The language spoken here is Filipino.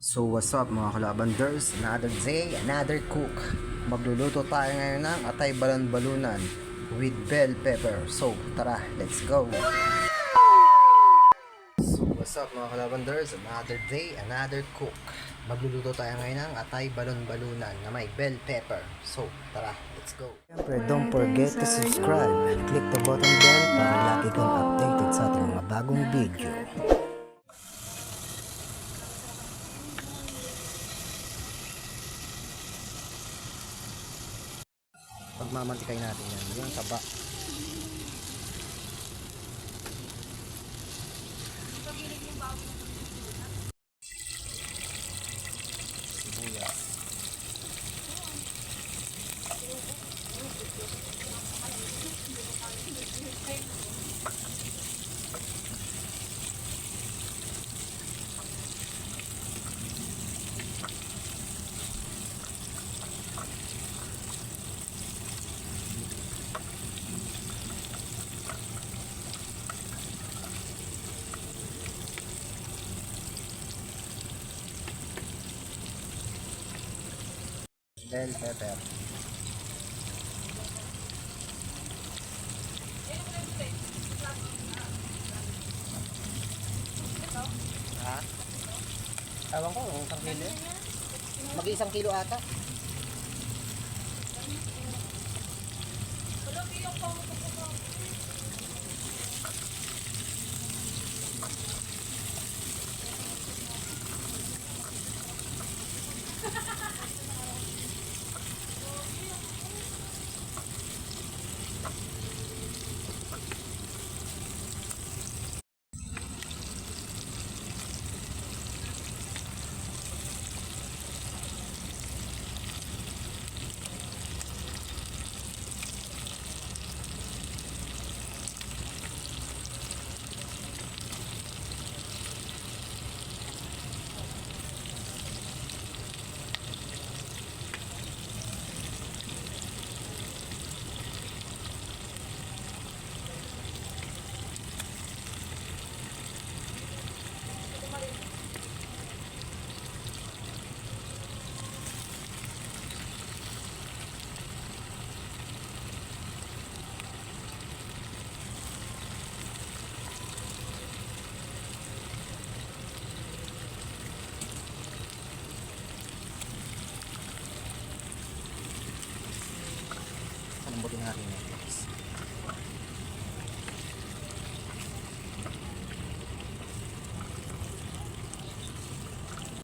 So what's up mga kalabanders, another day, another cook. Magluluto tayo ngayon ng atay balon-balunan with bell pepper. So tara, let's go. So what's up mga kalabanders, another day, another cook. Magluluto tayo ngayon ng atay balon-balunan na may bell pepper. So tara, let's go. Siyempre, don't forget to subscribe. Click the button bell para lagi kang updated sa ating mga bagong video. Pagmamantikay natin yan, yung taba. Sibuyas. Bell pepper. Ha? Ewan ko, isang kilo. Mag-isang kilo ata. Lambutin natin yan.